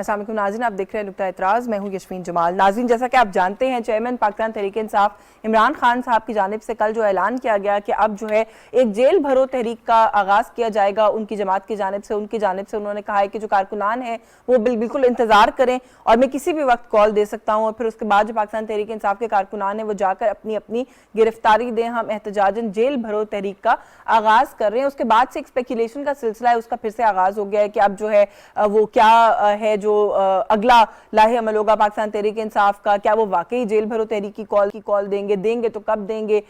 السلام علیکم ناظرین، آپ دیکھ رہے ہیں نقطہ اعتراض، میں ہوں یشفین جمال۔ ناظرین، جیسا کہ آپ جانتے ہیں چیئرمین پاکستان تحریک انصاف عمران خان صاحب کی جانب سے کل جو اعلان کیا گیا کہ اب جو ہے ایک جیل بھرو تحریک کا آغاز کیا جائے گا ان کی جماعت کی جانب سے۔ انہوں نے کہا ہے کہ جو کارکنان ہیں وہ بالکل انتظار کریں اور میں کسی بھی وقت کال دے سکتا ہوں، اور پھر اس کے بعد جو پاکستان تحریک انصاف کے کارکنان ہیں وہ جا کر اپنی اپنی گرفتاری دیں، ہم احتجاجاً جیل بھرو تحریک کا آغاز کر رہے ہیں۔ اس کے بعد سے ایک اسپیکولیشن کا سلسلہ ہے، اس کا پھر سے آغاز ہو گیا ہے کہ اب جو ہے وہ کیا ہے جو اگلا لاہے عمل ہوگا پاکستان تحریک انصاف کا، کیا وہ واقعی جیل بھرو تحریک کی کال دیں گے تو کب دیں گے؟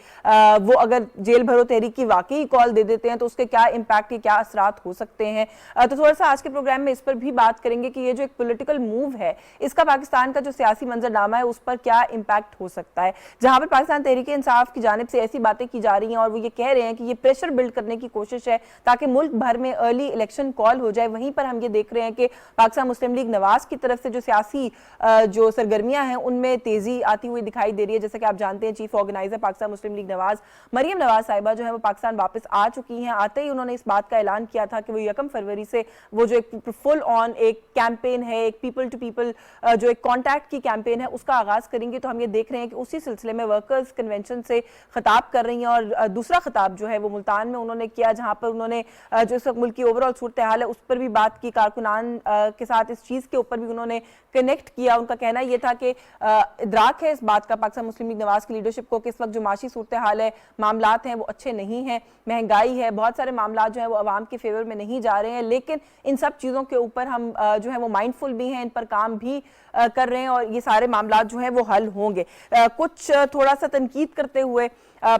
وہ اگر جیل بھرو تحریک کی واقعی کال دے دیتے ہیں تو اس کے کیا امپیکٹ، کیا اثرات ہو سکتے ہیں؟ تو تھوڑا سا آج کے پروگرام میں اس پر بھی بات کریں گے کہ یہ جو ایک پولیٹیکل موو ہے اس کا پاکستان کا جو سیاسی منظرنامہ ہے اس پر کیا امپیکٹ ہو سکتا ہے، جہاں پر پاکستان تحریک انصاف کی جانب سے ایسی باتیں کی جا رہی ہیں اور وہ یہ کہہ رہے ہیں کہ یہ پریشر بلڈ کرنے کی کوشش ہے تاکہ ملک بھر میں ارلی الیکشن کال ہو جائے۔ وہیں پر ہم یہ دیکھ رہے ہیں کہ پاکستان مسلم لیگ نواز کی طرف سے جو سیاسی جو سرگرمیاں ہیں ان میں تیزی آتی ہوئی دکھائی دے رہی ہے۔ جیسا کہ آپ جانتے ہیں چیف آرگنائزر پاکستان مسلم لیگ نواز مریم نواز صاحبہ جو ہے وہ پاکستان واپس آ چکی ہیں۔ آتے ہی انہوں نے اس بات کا اعلان کیا تھا کہ وہ 1 فروری سے وہ جو ایک فل آن ایک کیمپین ہے، ایک پیپل ٹو پیپل جو ایک کانٹیکٹ کی کیمپین ہے اس کا آغاز کریں گے۔ تو ہم یہ دیکھ رہے ہیں کہ اسی سلسلے میں ورکرز کنونشن سے خطاب کر رہی ہیں، اور دوسرا خطاب جو ہے وہ ملتان میں انہوں نے کیا، جہاں پر انہوں نے جو اس وقت ملک کی اوورآل صورتحال ہے اس پر بھی بات کی، کارکنان کے ساتھ اس چیز کے اوپر بھی انہوں نے کنیکٹ کیا۔ ان کا کہنا یہ تھا کہ ادراک ہے اس بات کا پاکستان مسلم لیگ نواز کی لیڈرشپ کو کہ اس وقت جو معاشی صورتحال ہے، معاملات ہیں وہ اچھے نہیں ہیں، مہنگائی ہے، بہت سارے معاملات جو ہیں وہ عوام کے فیور میں نہیں جا رہے ہیں، لیکن ان سب چیزوں کے اوپر ہم جو ہے وہ مائنڈفل بھی ہیں، ان پر کام بھی کر رہے ہیں اور یہ سارے معاملات جو ہیں وہ حل ہوں گے۔ کچھ تھوڑا سا تنقید کرتے ہوئے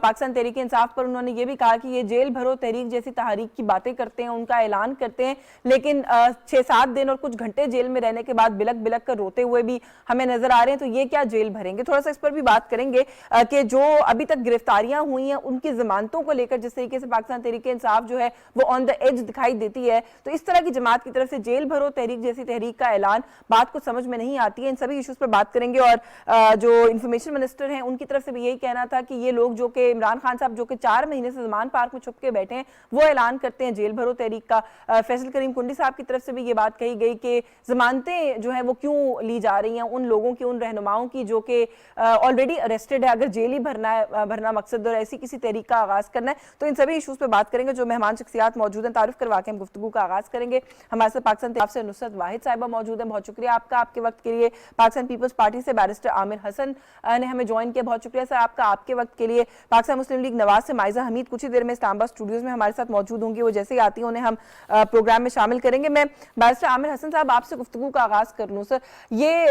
پاکستان تحریک انصاف پر انہوں نے یہ بھی کہا کہ یہ جیل بھرو تحریک جیسی تحریک کی باتیں کرتے ہیں، ان کا اعلان کرتے ہیں، لیکن 6-7 دن اور کچھ گھنٹے جیل میں رہنے کے بعد بلک بلک کر روتے ہوئے بھی ہمیں نظر آ رہے ہیں، تو یہ کیا جیل بھریں گے؟ تھوڑا سا اس پر بھی بات کریں گے کہ جو ابھی تک گرفتاریاں ہوئی ہیں ان کی ضمانتوں کو لے کر جس طریقے سے پاکستان تحریک انصاف جو ہے وہ آن دا ایج دکھائی دیتی ہے، تو اس طرح کی جماعت کی طرف سے جیل بھرو تحریک جیسی تحریک کا اعلان بات کو سمجھ میں نہیں آتی ہے۔ ان سبھی ایشوز پر بات کریں گے، اور جو انفارمیشن منسٹر ہیں ان کی طرف سے بھی یہی کہنا تھا کہ یہ لوگ جو کہ عمران خان صاحب جو کہ 4 مہینے سے زمان پارک میں چھپ کے بیٹھے ہیں وہ اعلان کرتے ہیں جیل بھرو تحریک کا۔ فیصل کریم کنڈی صاحب کی طرف سے بھی یہ بات کہی گئی کہ ضمانتیں جو ہیں وہ کیوں لی جا رہی ہیں ان لوگوں کی، ان رہنماؤں کی جو کہ آلریڈی اریسٹڈ ہے، اگر جیل ہی بھرنا مقصد اور ایسی کسی تحریک کا آغاز کرنا ہے تو ان سبھی ایشوز پہ بات کریں گے۔ جو مہمان شخصیات موجود ہیں تعارف کروا کے ہم گفتگو کا آغاز کریں گے۔ ہمارے ساتھ پاکستان تحریک سے نصرت واحد صاحبہ موجود ہیں، بہت شکریہ آپ کا آپ کے وقت کے لیے۔ پاکستان پیپلز پارٹی سے بیرسٹر عامر حسن نے ہمیں جوائن کیا، بہت شکریہ سر آپ کا آپ کے وقت کے لیے۔ پاکستان مسلم لیگ نواز سے مائزہ حمید کچھ ہی دیر میں اسلام آباد اسٹوڈیوز میں ہمارے ساتھ موجود ہوں گی، وہ جیسے ہی آتی ہیں انہیں ہم پروگرام میں شامل کریں گے۔ میں بیرسٹر عامر حسن صاحب آپ سے گفتگو کا آغاز کر لوں۔ سر، یہ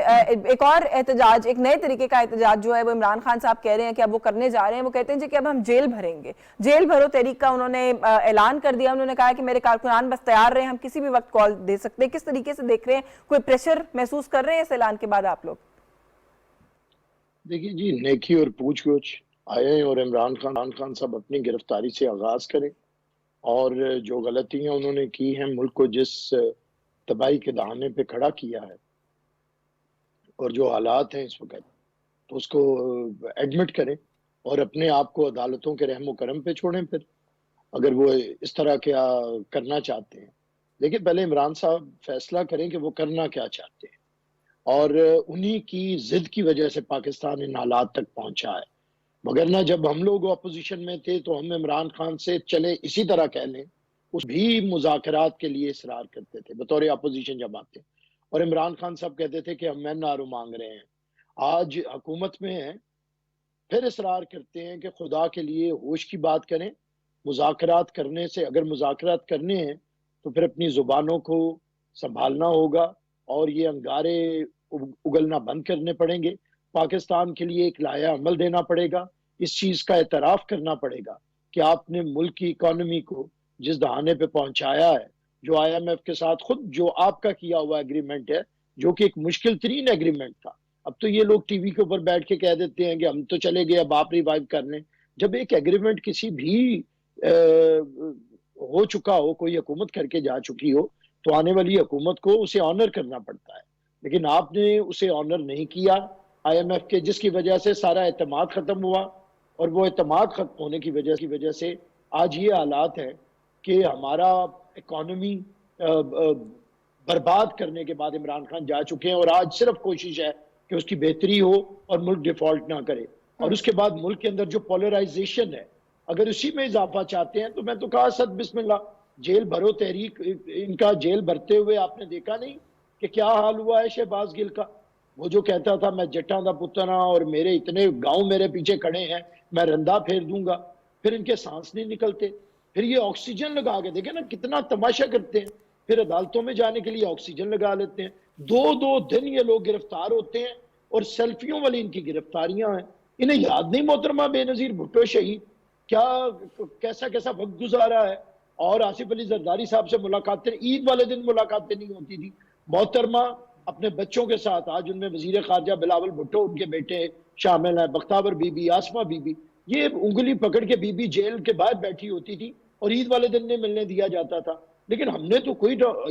ایک اور احتجاج، ایک نئے طریقے کا احتجاج جو ہے وہ عمران خان صاحب کہہ رہے ہیں کہ اب وہ کرنے جا رہے ہیں، وہ کہتے ہیں جی کہ اب ہم جیل بھریں گے، جیل بھرو تحریک کا انہوں نے اعلان کر دیا۔ انہوں نے کہا کہ میرے کارکنان بس تیار رہے، ہم کسی بھی وقت کال دے سکتے ہیں۔ کس طریقے سے دیکھ رہے ہیں، کوئی پریشر محسوس کر رہے ہیں اس اعلان کے بعد آپ لوگ؟ دیکھیے جی، نیکی اور پوچھ گچھ آئے اور عمران خان صاحب اپنی گرفتاری سے آغاز کریں، اور جو غلطیاں انہوں نے کی ہیں، ملک کو جس تباہی کے دہانے پہ کھڑا کیا ہے اور جو حالات ہیں اس وقت، تو اس کو ایڈمٹ کریں اور اپنے آپ کو عدالتوں کے رحم و کرم پہ چھوڑیں پھر، اگر وہ اس طرح کیا کرنا چاہتے ہیں۔ لیکن پہلے عمران صاحب فیصلہ کریں کہ وہ کرنا کیا چاہتے ہیں، اور انہی کی ضد کی وجہ سے پاکستان ان حالات تک پہنچا ہے۔ مگرنہ جب ہم لوگ اپوزیشن میں تھے تو ہم عمران خان سے چلے اسی طرح کہہ لیں، اس بھی مذاکرات کے لیے اصرار کرتے تھے بطور اپوزیشن جب آتے، اور عمران خان صاحب کہتے تھے کہ ہم مین نارو مانگ رہے ہیں۔ آج حکومت میں ہیں، پھر اصرار کرتے ہیں کہ خدا کے لیے ہوش کی بات کریں، مذاکرات کرنے سے، اگر مذاکرات کرنے ہیں تو پھر اپنی زبانوں کو سنبھالنا ہوگا اور یہ انگارے اگلنا بند کرنے پڑیں گے۔ پاکستان کے لیے ایک لائحہ عمل دینا پڑے گا، اس چیز کا اعتراف کرنا پڑے گا کہ آپ نے ملک کی اکانومی کو جس دہانے پہ پہنچایا ہے، جو آئی ایم ایف کے ساتھ خود جو آپ کا کیا ہوا ایگریمنٹ ہے، جو کہ ایک مشکل ترین ایگریمنٹ تھا۔ اب تو یہ لوگ ٹی وی کے اوپر بیٹھ کے کہہ دیتے ہیں کہ ہم تو چلے گئے، اب آپ ریوائیو کر لیں۔ جب ایک ایگریمنٹ کسی بھی ہو چکا ہو، کوئی حکومت کر کے جا چکی ہو، تو آنے والی حکومت کو اسے آنر کرنا پڑتا ہے، لیکن آپ نے اسے آنر نہیں کیا آئی ایم ایف کے، جس کی وجہ سے سارا اعتماد ختم ہوا، اور وہ اعتماد ختم ہونے کی وجہ سے آج یہ حالات ہیں کہ ہمارا اکانومی برباد کرنے کے بعد عمران خان جا چکے ہیں، اور آج صرف کوشش ہے کہ اس کی بہتری ہو اور ملک ڈیفالٹ نہ کرے. اور اس کے بعد ملک کے اندر جو پولرائزیشن ہے اگر اسی میں اضافہ چاہتے ہیں تو میں تو کہا صد بسم اللہ جیل بھرو تحریک. ان کا جیل بھرتے ہوئے آپ نے دیکھا نہیں کہ کیا حال ہوا ہے شہباز گل کا. وہ جو کہتا تھا میں جٹاں دا پتر ہاں اور میرے اتنے گاؤں میرے پیچھے کھڑے ہیں میں رندہ پھیر دوں گا، پھر ان کے سانس نہیں نکلتے. پھر یہ آکسیجن لگا کے دیکھیں نا کتنا تماشا کرتے ہیں، پھر عدالتوں میں جانے کے لیے آکسیجن لگا لیتے ہیں. 2 دن یہ لوگ گرفتار ہوتے ہیں اور سیلفیوں والی ان کی گرفتاریاں ہیں. انہیں یاد نہیں محترمہ بے نظیر بھٹو شہید کیا کیسا وقت گزارا ہے. اور آصف علی زرداری صاحب سے ملاقاتیں عید والے دن ملاقاتیں نہیں ہوتی تھی. محترمہ اپنے بچوں کے ساتھ آج ان میں وزیر خارجہ بلاول بھٹو ان کے بیٹے شامل ہیں، بختاور be be, Asma be be. یہ انگلی پکڑ کے بی بی جیل کے باہر بیٹھی ہوتی تھی اور عید والے دن نہیں ملنے دیا جاتا تھا. لیکن ہم نے تو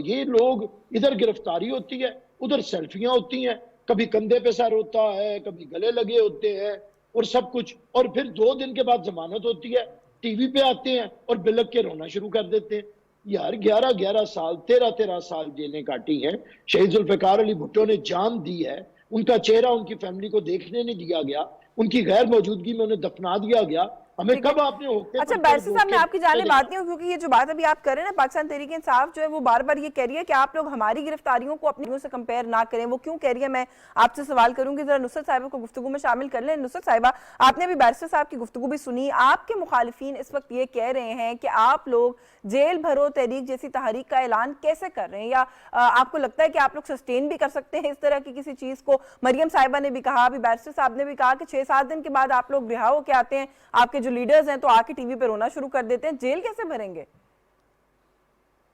یہ لوگ ادھر گرفتاری ہوتی ہے ادھر سیلفیاں ہوتی ہیں، کبھی کندھے پہ سر ہوتا ہے کبھی گلے لگے ہوتے ہیں اور سب کچھ، اور پھر 2 دن کے بعد ضمانت ہوتی ہے ٹی وی پہ آتے ہیں اور بلک کے رونا شروع کر دیتے ہیں. یار 11 سال 13 سال جیلیں کاٹی ہیں. شہید ذوالفقار علی بھٹو نے جان دی ہے، ان کا چہرہ ان کی فیملی کو دیکھنے نہیں دیا گیا، ان کی غیر موجودگی میں انہیں دفنا دیا گیا. ہمیں کب آپ نے اچھا بیرسٹر صاحب میں آپ کی جانب آتی ہوں کیونکہ یہ جو بات ابھی آپ کر رہے ہیں نا پاکستان تحریک انصاف جو ہے وہ بار بار یہ کہہ رہی ہے کہ آپ لوگ ہماری گرفتاریوں کو اپنی سے کمپیئر نہ کریں. وہ کیوں کہہ رہی ہے میں آپ سے سوال کروں گی، ذرا نصرت صاحبہ کو گفتگو میں شامل کر لیں. نصرت صاحبہ آپ نے ابھی بیرسٹر صاحب کی گفتگو بھی سنی، آپ کے مخالفین اس وقت یہ کہہ رہے ہیں کہ آپ لوگ جیل بھرو تحریک جیسی تحریک کا اعلان کیسے کر رہے ہیں، یا آپ کو لگتا ہے کہ آپ لوگ سسٹین بھی کر سکتے ہیں اس طرح کی کسی چیز کو؟ مریم صاحبہ نے بھی کہا، ابھی بیرسٹر صاحب نے بھی کہا کہ 6-7 دن کے بعد آپ لوگ رہا ہو کے آتے ہیں، آپ کے جو لیڈرز ہیں تو آ کے ٹی وی پہ رونا شروع کر دیتے ہیں. جیل کیسے بھریں گے؟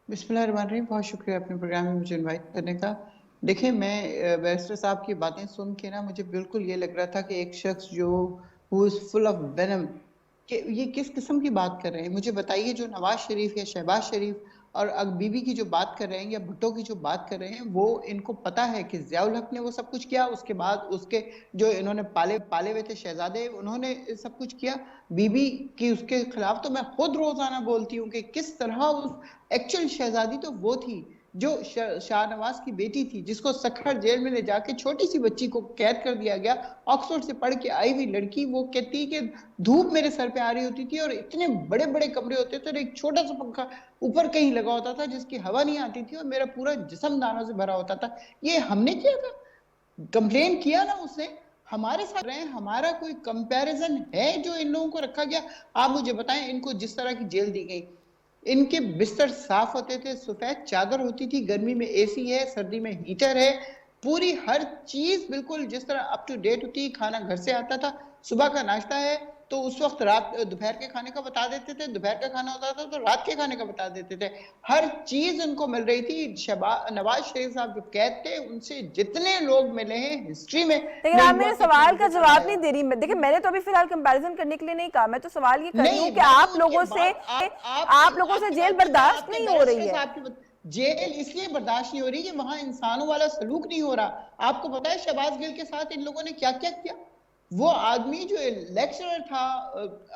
بسم اللہ الرحمن الرحیم. بہت شکریہ اپنے پروگرام میں مجھے انوائٹ کرنے کا. دیکھیں میں بیرسٹر صاحب کی باتیں سن کے نا مجھے بالکل یہ لگ رہا تھا کہ ایک شخص جو who is full of venom کہ یہ کس قسم کی بات کر رہے ہیں. مجھے بتائیے جو نواز شریف یا شہباز شریف اور بی بی کی جو بات کر رہے ہیں یا بھٹو کی جو بات کر رہے ہیں وہ ان کو پتا ہے کہ ضیاء الحق نے وہ سب کچھ کیا، اس کے بعد اس کے جو انہوں نے پالے ہوئے تھے شہزادے انہوں نے سب کچھ کیا. بی بی کی اس کے خلاف تو میں خود روزانہ بولتی ہوں کہ کس طرح اس ایکچوئل شہزادی تو وہ تھی جو شاہ نواز کی بیٹی تھی جس کو سکھر جیل میں لے جا کے چھوٹی سی بچی کو قید کر دیا گیا. آکسفورڈ سے پڑھ کے آئی ہوئی لڑکی، وہ کہتی کہ دھوپ میرے سر پہ آ رہی ہوتی تھی اور اتنے بڑے بڑے کمرے ہوتے تھے اور ایک چھوٹا سا پنکھا اوپر کہیں لگا ہوتا تھا جس کی ہوا نہیں آتی تھی اور میرا پورا جسم دانوں سے بھرا ہوتا تھا. یہ ہم نے کیا تھا، کمپلین کیا نا اس نے ہمارے ساتھ رہے. ہمارا کوئی کمپیریزن ہے جو ان لوگوں کو رکھا گیا؟ آپ مجھے بتائیں ان کو جس طرح کی جیل دی گئی، ان کے بستر صاف ہوتے تھے، سفید چادر ہوتی تھی، گرمی میں اے سی ہے، سردی میں ہیٹر ہے، پوری ہر چیز بالکل جس طرح اپ ٹو ڈیٹ ہوتی. کھانا گھر سے آتا تھا، صبح کا ناشتہ ہے تو اس وقت دوپہر کے کھانے کا بتا دیتے تھے، دوپہر کا کھانا ہوتا تھا تو رات کے کھانے کا بتا دیتے تھے. ہر چیز ان کو مل رہی تھی. نواز شریف صاحب جو قید تھے ان سے جتنے لوگ ملے ہیں ہسٹری میں. لیکن آپ میرے سوال کا جواب نہیں دے رہی. دیکھیں میں نے تو ابھی فی الحال کمپیریزن کرنے کے لیے نہیں کہا، میں تو سوال یہ کر رہی ہوں کہ آپ لوگوں سے جیل برداشت نہیں ہو رہی ہے. جیل اس لیے برداشت نہیں ہو رہی کہ وہاں انسانوں والا سلوک نہیں ہو رہا. آپ کو پتا ہے شہباز گل کے ساتھ ان لوگوں نے کیا کیا کیا؟ وہ آدمی جو لیکچرر تھا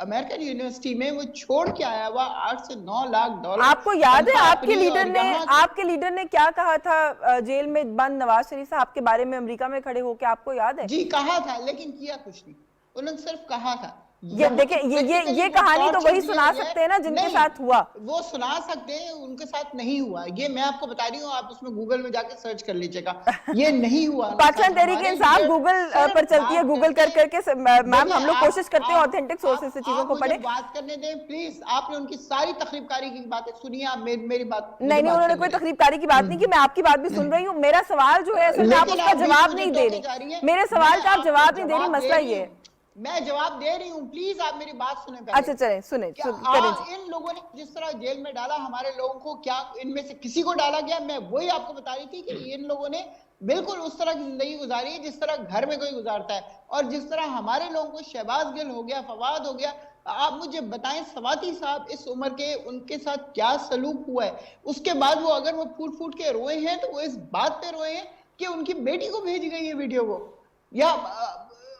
امریکن یونیورسٹی میں وہ چھوڑ کے آیا ہوا 8 سے 9 لاکھ ڈالر. آپ کو یاد ہے آپ کے لیڈر نے کیا کہا تھا جیل میں بند نواز شریف صاحب کے بارے میں امریکہ میں کھڑے ہو کے؟ آپ کو یاد ہے؟ جی کہا تھا لیکن کیا کچھ نہیں. انہوں نے صرف کہا تھا. دیکھیں یہ کہانی تو وہی سنا سکتے ہیں نا جن کے ساتھ ہوا. وہ سنا سکتے ہیں، ان کے ساتھ نہیں ہوا. یہ میں آپ کو بتا رہی ہوں، آپ اس میں گوگل میں جا کے سرچ کر لیجئے گا. یہ نہیں ہوا. پاکستان تحریک انصاف گوگل پر چلتی ہے، گوگل کر کے میم ہم لوگ کوشش کرتے ہیں اوتھینٹک سورسز سے چیزوں کو پڑھیں. بات کرنے دیں پلیز. آپ نے ان کی ساری تخریب کاری کی باتیں سنی، آپ میری بات نہیں انہوں نے کوئی تخریب کاری کی بات نہیں کی. میں آپ کی بات بھی سن رہی ہوں. میرا سوال جو ہے اصل میں آپ اس کا جواب نہیں دے رہی. میرے سوال کا آپ جواب نہیں دے رہی، مسئلہ یہ ہے. میں جواب دے رہی ہوں، پلیز آپ میری بات سنیں پہلے. اچھا چلیں سنیں. ان لوگوں نے جس طرح جیل میں ڈالا ہمارے لوگوں کو، کیا ان میں سے کسی کو ڈالا گیا؟ میں وہی آپ کو بتا رہی تھی کہ ان لوگوں نے بالکل اس طرح کی زندگی گزاری ہے جس طرح گھر میں کوئی گزارتا ہے. اور جس طرح ہمارے لوگوں کو شہباز گل ہو گیا، فواد ہو گیا، آپ مجھے بتائیں سواتی صاحب اس عمر کے ان کے ساتھ کیا سلوک ہوا ہے؟ اس کے بعد وہ اگر وہ پھوٹ کے روئے ہیں تو وہ اس بات پہ روئے ہیں کہ ان کی بیٹی کو بھیج گئی ہے ویڈیو کو. یا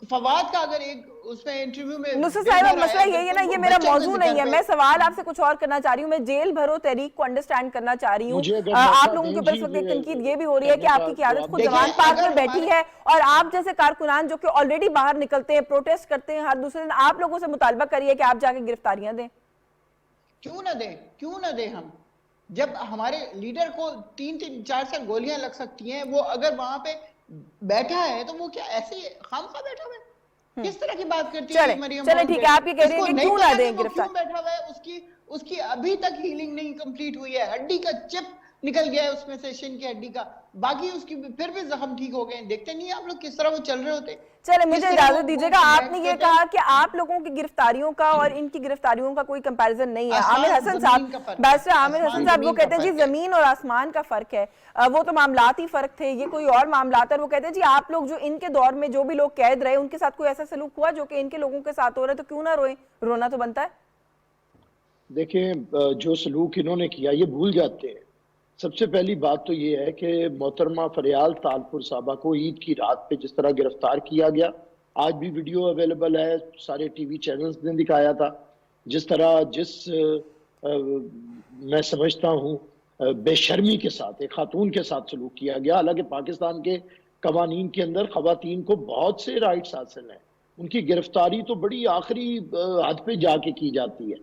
فواد کا اگر ایک اس میں انٹرویو میں نصرت صاحبہ مسئلہ یہی ہے نا, یہ میرا موضوع نہیں ہے, میں سوال آپ سے کچھ اور کرنا چاہ رہی ہوں, میں جیل بھرو تحریک کو انڈرسٹینڈ کرنا چاہ رہی ہوں. آپ لوگوں کے اوپر اس وقت ایک تنقید یہ بھی ہو رہی ہے کہ آپ کی قیادت خود زمان پارک میں بیٹھی ہے, اور آپ جیسے کارکنان جو کہ آلریڈی باہر نکلتے ہیں, پروٹیسٹ کرتے ہیں ہر دوسرے دن, آپ لوگوں سے مطالبہ کریے کہ آپ جا کے گرفتاریاں دیں. کیوں نہ دیں ہم, جب ہمارے لیڈر کو 3-4 گولیاں لگ سکتی ہیں, وہ اگر وہاں پہ بیٹھا ہے تو وہ کیا ایسے خامخواہ بیٹھا ہوا ہے؟ کس طرح کی بات کرتی ہے مریم؟ چلیں ٹھیک ہے, آپ یہ کہہ رہے ہیں کہ کیوں نہ دیں گرفتار. کیوں بیٹھا ہوا ہے, اس کی ابھی تک ہیلنگ نہیں کمپلیٹ ہوئی ہے, ہڈی کا چپ نکل گیا ہے اس میں سے, شن کی ہڈی کا, باقی اس کی پھر بھی زخم ٹھیک ہو گئے. دیکھتے نہیں آپ لوگ کس طرح وہ چل رہے ہوتے. چلیں مجھے اجازت دیجیے گا, آپ نے یہ کہا کہ آپ لوگوں کی گرفتاریوں کا اور ان کی گرفتاریوں کا کوئی کمپیریزن نہیں ہے. عامر حسن صاحب, بیرسٹر عامر حسن صاحب, وہ کہتے ہیں جی زمین اور آسمان کا فرق ہے, وہ تو معاملاتی فرق تھے, یہ کوئی اور معاملات ہے. اور وہ کہتے ہیں جی آپ لوگ جو ان کے دور میں جو بھی لوگ قید رہے, ان کے ساتھ کوئی ایسا سلوک ہوا جو کہ ان کے لوگوں کے ساتھ ہو رہا ہے, تو کیوں نہ روئیں, رونا تو بنتا ہے. دیکھیں, جو سلوک انہوں نے کیا یہ بھول جاتے ہیں. سب سے پہلی بات تو یہ ہے کہ محترمہ فریال طالپور صاحبہ کو عید کی رات پہ جس طرح گرفتار کیا گیا, آج بھی ویڈیو اویلیبل ہے, سارے ٹی وی چینلز نے دکھایا تھا, جس طرح میں سمجھتا ہوں بے شرمی کے ساتھ ایک خاتون کے ساتھ سلوک کیا گیا. حالانکہ پاکستان کے قوانین کے اندر خواتین کو بہت سے رائٹس حاصل ہیں, ان کی گرفتاری تو بڑی آخری حد پہ جا کے کی جاتی ہے.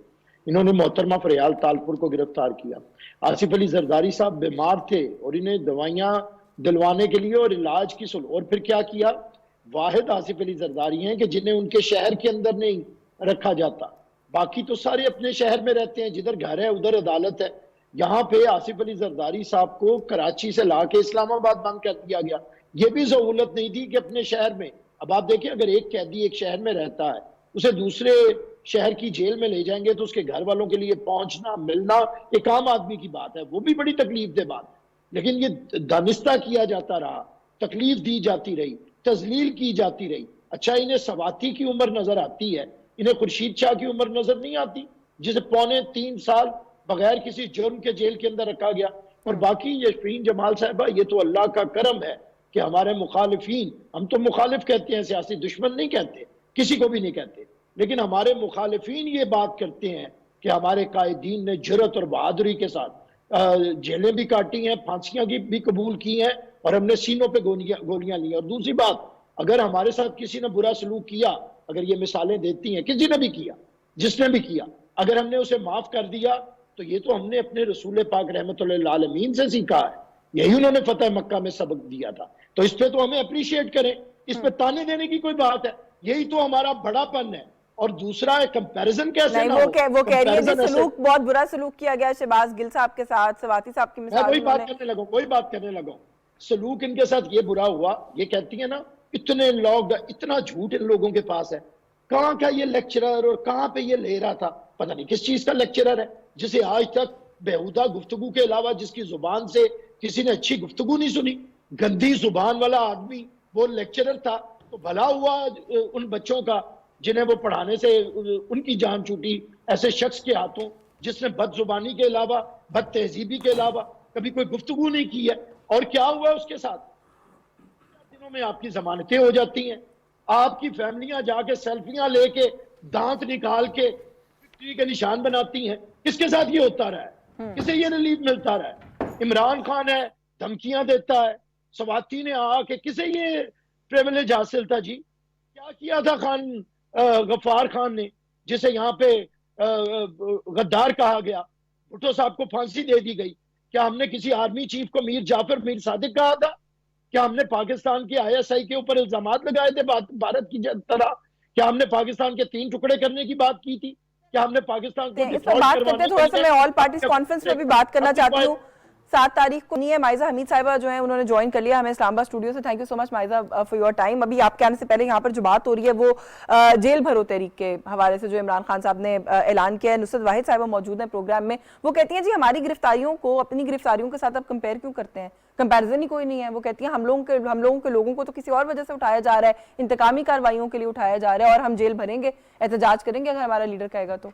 انہوں نے محترمہ فریال طالپور کو گرفتار کیا. آصف علی زرداری صاحب بیمار تھے اور انہیں دوائیاں دلوانے کے لیے اور علاج کی اور پھر کیا کیا, واحد آصف علی زرداری ہیں کہ جنہیں ان کے شہر کے اندر نہیں رکھا جاتا, باقی تو سارے اپنے شہر میں رہتے ہیں, جدھر گھر ہے ادھر عدالت ہے. یہاں پہ آصف علی زرداری صاحب کو کراچی سے لا کے اسلام آباد بند کر دیا گیا. یہ بھی سہولت نہیں تھی کہ اپنے شہر میں, اب آپ دیکھیں اگر ایک قیدی ایک شہر میں رہتا ہے, اسے دوسرے شہر کی جیل میں لے جائیں گے تو اس کے گھر والوں کے لیے پہنچنا ملنا ایک عام آدمی کی بات ہے, وہ بھی بڑی تکلیف دہ بات ہے. لیکن یہ دانستہ کیا جاتا رہا, تکلیف دی جاتی رہی, تذلیل کی جاتی رہی. اچھا انہیں سواتی کی عمر نظر آتی ہے, انہیں خورشید شاہ کی عمر نظر نہیں آتی جسے 3.25 سال بغیر کسی جرم کے جیل کے اندر رکھا گیا. اور باقی یشفین جمال صاحبہ, یہ تو اللہ کا کرم ہے کہ ہمارے مخالفین, ہم تو مخالف کہتے ہیں, سیاسی دشمن نہیں کہتے, کسی کو بھی نہیں کہتے, لیکن ہمارے مخالفین یہ بات کرتے ہیں کہ ہمارے قائدین نے جرأت اور بہادری کے ساتھ جیلیں بھی کاٹی ہیں, پھانسیاں بھی قبول کی ہیں, اور ہم نے سینوں پہ گولیاں لی. اور دوسری بات, اگر ہمارے ساتھ کسی نے برا سلوک کیا, اگر یہ مثالیں دیتی ہیں کسی نے بھی کیا, جس نے بھی کیا, اگر ہم نے اسے معاف کر دیا تو یہ تو ہم نے اپنے رسول پاک رحمت اللہ للعالمین سے سیکھا ہے, یہی انہوں نے فتح مکہ میں سبق دیا تھا. تو اس پہ تو ہمیں اپریشیٹ کریں, اس پہ تانے دینے کی کوئی بات ہے, یہی تو ہمارا بڑا پن ہے. اور دوسرا ہے کمپیریزن کیسے نہ ہو. وہ کہہ رہی ہے جی سلوک, بہت برا سلوک کیا گیا شہباز گل صاحب کے ساتھ, سواتی صاحب کی مثال. میں وہی بات کرنے لگا ہوں, سلوک ان کے ساتھ یہ برا ہوا. یہ کہتی ہیں نا اتنے لوگ, اتنا جھوٹ ان لوگوں کے پاس ہے. کہاں کا یہ لیکچرر اور کہاں پہ یہ لے رہا تھا, پتہ نہیں کس چیز کا لیکچرر ہے, جسے آج تک بیہودہ گفتگو کے علاوہ جس کی زبان سے کسی نے اچھی گفتگو نہیں سنی, گندی زبان والا آدمی وہ لیکچرر تھا. تو بھلا ہوا ان بچوں کا جنہیں وہ پڑھانے سے ان کی جان چھوٹی ایسے شخص کے ہاتھوں جس نے بد زبانی کے علاوہ, بد تہذیبی کے علاوہ کبھی کوئی گفتگو نہیں کی ہے. اور کیا ہوا اس کے ساتھ, دنوں میں آپ کی ضمانتیں ہو جاتی ہیں, آپ کی فیملیاں جا کے سیلفیاں لے کے دانت نکال کے وکٹری کے نشان بناتی ہیں. کس کے ساتھ یہ ہوتا رہا ہے, کسے یہ ریلیف ملتا رہا ہے. عمران خان ہے, دھمکیاں دیتا ہے, سواتی نے آ کے کسے یہ پریویلیج حاصل تھا جی. کیا کیا تھا غفار خان نے, جسے یہاں پہ غدار کہا گیا, بھٹو صاحب کو پھانسی دے دی گئی. کیا ہم نے کسی آرمی چیف کو میر جعفر میر صادق کہا تھا؟ کیا ہم نے پاکستان کی ISI کے اوپر الزامات لگائے تھے بھارت کی طرح؟ کیا ہم نے پاکستان کے 3 ٹکڑے کرنے کی بات کی تھی؟ کیا ہم نے پاکستان کو اس پر بات کرتے ہیں, تھوڑا سا میں آل پارٹیز کانفرنس پہ بھی بات کرنا چاہتی ہوں. 7 تاریخ کو نہیں ہے, مائزہ حمید صاحبہ جو ہیں انہوں نے جوائن کر لیا ہمیں اسلام آباد اسٹوڈیو سے. Thank you so much Maiza for your time. ابھی آپ کے آنے سے پہلے یہاں پر جو بات ہو رہی ہے وہ جیل بھرو تحریک کے حوالے سے جو عمران خان صاحب نے اعلان کیا ہے. نصرت واحد صاحبہ موجود ہیں پروگرام میں, وہ کہتی ہیں جی ہماری گرفتاریوں کو اپنی گرفتاریوں کے ساتھ اب کمپیئر کیوں کرتے ہیں, کمپیریزن ہی کوئی نہیں ہے. وہ کہتی ہیں ہم لوگوں کے لوگوں کو تو کسی اور وجہ سے اٹھایا جا رہا ہے, انتقامی کارروائیوں کے لیے اٹھایا جا رہا ہے, اور ہم جیل بھریں گے, احتجاج کریں گے اگر ہمارا لیڈر کہے گا تو.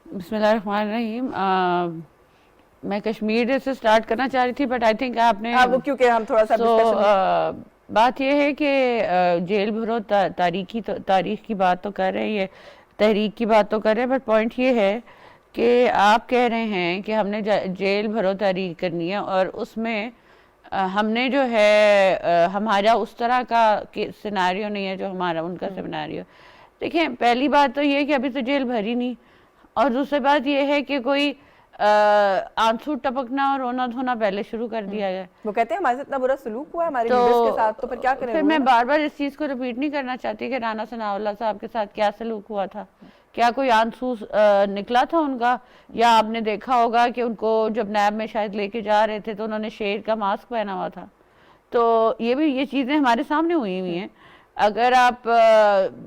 بسم اللہ الرحمن الرحیم. میں کشمیر سے سٹارٹ کرنا چاہ رہی تھی, بٹ آئی تھنک آپ نے وہ کیونکہ ہم تھوڑا سا بات یہ ہے کہ جیل بھرو تاریخ کی بات تو کر رہے ہیں، یہ تحریک کی بات تو کر رہے ہیں، بٹ پوائنٹ یہ ہے کہ آپ کہہ رہے ہیں کہ ہم نے جیل بھرو تحریک کرنی ہے، اور اس میں ہم نے جو ہے ہمارا اس طرح کا سیناریو نہیں ہے جو ہمارا ان کا سیناریو. دیکھیں پہلی بات تو یہ کہ ابھی تو جیل بھری نہیں، اور دوسری بات یہ ہے کہ کوئی آنسو ٹپکنا اور رونا دھونا پہلے شروع کر دیا گیا. وہ کہتے ہیں ہمارے ساتھ اتنا برا سلوک ہوا ہے ہمارے لیڈرز کے ساتھ، تو پھر کیا کریں؟ پھر میں بار بار اس چیز کو ریپیٹ نہیں کرنا چاہتی کہ رانا ثناء اللہ صاحب کے ساتھ کیا سلوک ہوا تھا، کیا کوئی آنسو نکلا تھا ان کا، یا آپ نے دیکھا ہوگا کہ ان کو جب نیب میں شاید لے کے جا رہے تھے تو انہوں نے شیر کا ماسک پہنا ہوا تھا. تو یہ چیزیں ہمارے سامنے ہوئی ہیں. اگر آپ